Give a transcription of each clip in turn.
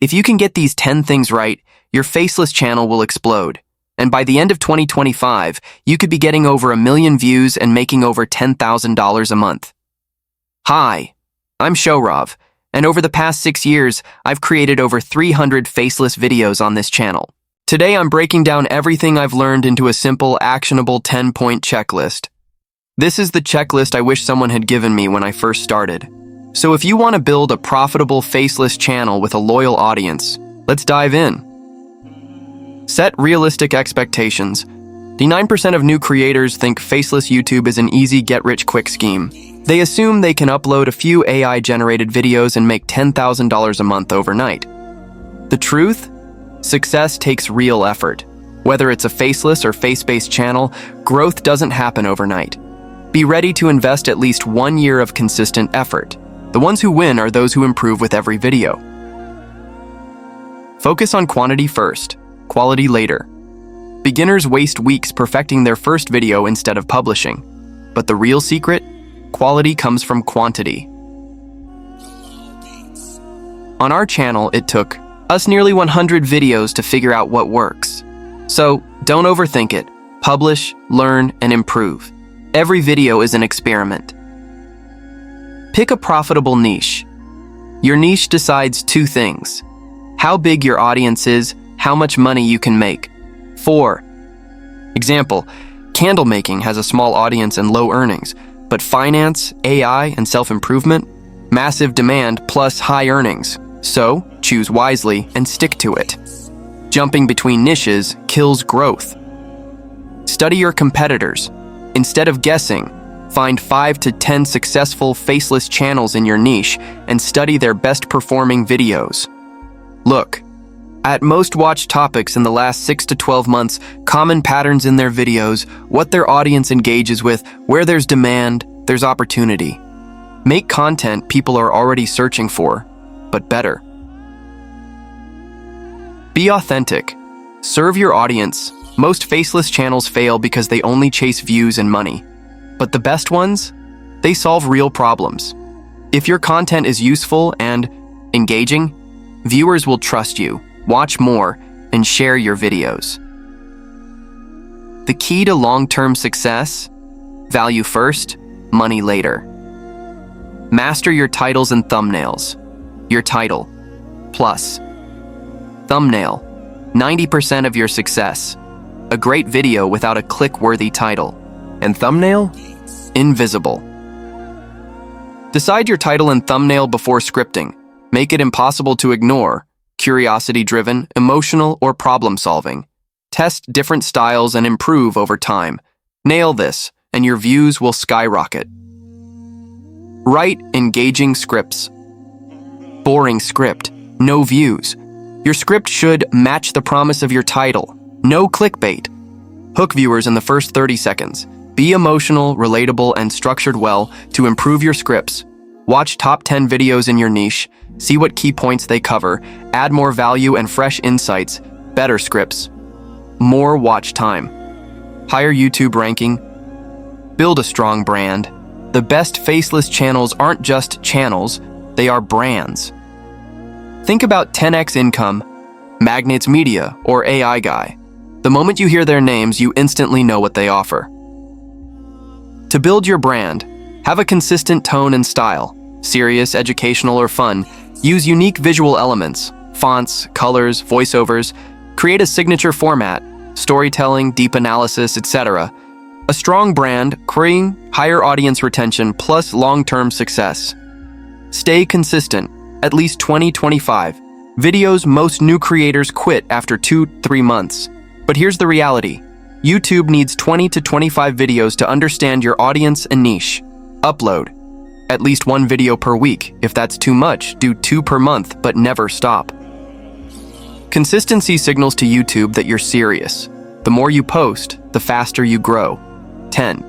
If you can get these 10 things right, your faceless channel will explode. And by the end of 2025, you could be getting over 1 million views and making over $10,000 a month. Hi, I'm Shourav, and over the past 6 years, I've created over 300 faceless videos on this channel. Today, I'm breaking down everything I've learned into a simple, actionable 10-point checklist. This is the checklist I wish someone had given me when I first started. So if you want to build a profitable faceless channel with a loyal audience, let's dive in. Set realistic expectations. 99% of new creators think faceless YouTube is an easy get-rich-quick scheme. They assume they can upload a few AI-generated videos and make $10,000 a month overnight. The truth? Success takes real effort. Whether it's a faceless or face-based channel, growth doesn't happen overnight. Be ready to invest at least 1 year of consistent effort. The ones who win are those who improve with every video. Focus on quantity first, quality later. Beginners waste weeks perfecting their first video instead of publishing. But the real secret? Quality comes from quantity. On our channel, it took us nearly 100 videos to figure out what works. So, don't overthink it. Publish, learn, and improve. Every video is an experiment. Pick a profitable niche. Your niche decides 2 things: how big your audience is, how much money you can make. 4. Example, candle making has a small audience and low earnings, but finance, AI, and self-improvement, massive demand plus high earnings. So, choose wisely and stick to it. Jumping between niches kills growth. Study your competitors. Instead of guessing, find 5 to 10 successful faceless channels in your niche and study their best performing videos. Look at most watched topics in the last 6 to 12 months, common patterns in their videos, what their audience engages with, where there's demand, there's opportunity. Make content people are already searching for, but better. Be authentic. Serve your audience. Most faceless channels fail because they only chase views and money. But the best ones? They solve real problems. If your content is useful and engaging, viewers will trust you, watch more, and share your videos. The key to long-term success? Value first, money later. Master your titles and thumbnails. Your title, plus. Thumbnail, 90% of your success. A great video without a click-worthy title. And thumbnail? Invisible. Decide your title and thumbnail before scripting. Make it impossible to ignore. Curiosity-driven, emotional, or problem-solving. Test different styles and improve over time. Nail this, and your views will skyrocket. Write engaging scripts. Boring script, no views. Your script should match the promise of your title. No clickbait. Hook viewers in the first 30 seconds. Be emotional, relatable, and structured well to improve your scripts. Watch top 10 videos in your niche. See what key points they cover. Add more value and fresh insights. Better scripts. More watch time. Higher YouTube ranking. Build a strong brand. The best faceless channels aren't just channels, they are brands. Think about 10x Income, Magnets Media, or AI Guy. The moment you hear their names, you instantly know what they offer. To build your brand, have a consistent tone and style. Serious, educational, or fun. Use unique visual elements, fonts, colors, voiceovers. Create a signature format, storytelling, deep analysis, etc. A strong brand, creating higher audience retention plus long-term success. Stay consistent, at least 20-25. Videos most new creators quit after 2-3 months. But here's the reality. YouTube needs 20 to 25 videos to understand your audience and niche. Upload. At least 1 video per week. If that's too much, do 2 per month, but never stop. Consistency signals to YouTube that you're serious. The more you post, the faster you grow. 10.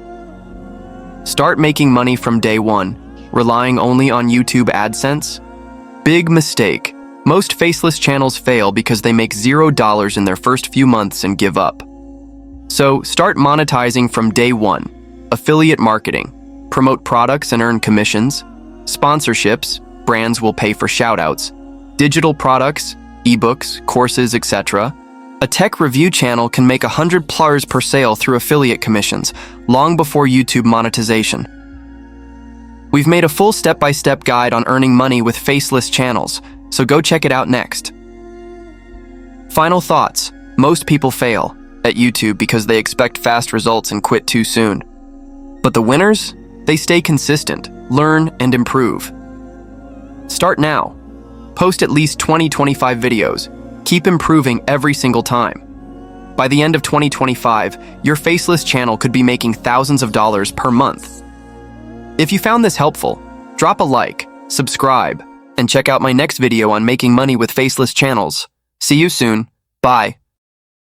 Start making money from day 1, relying only on YouTube AdSense. Big mistake. Most faceless channels fail because they make $0 in their first few months and give up. So start monetizing from day 1. Affiliate marketing. Promote products and earn commissions. Sponsorships. Brands will pay for shoutouts. Digital products. ebooks, courses, etc. A tech review channel can make $100+ per sale through affiliate commissions, long before YouTube monetization. We've made a full step-by-step guide on earning money with faceless channels, so go check it out next. Final thoughts. Most people fail at YouTube because they expect fast results and quit too soon. But the winners? They stay consistent, learn, and improve. Start now. Post at least 20-25 videos. Keep improving every single time. By the end of 2025, your faceless channel could be making thousands of dollars per month. If you found this helpful, drop a like, subscribe, and check out my next video on making money with faceless channels. See you soon. Bye.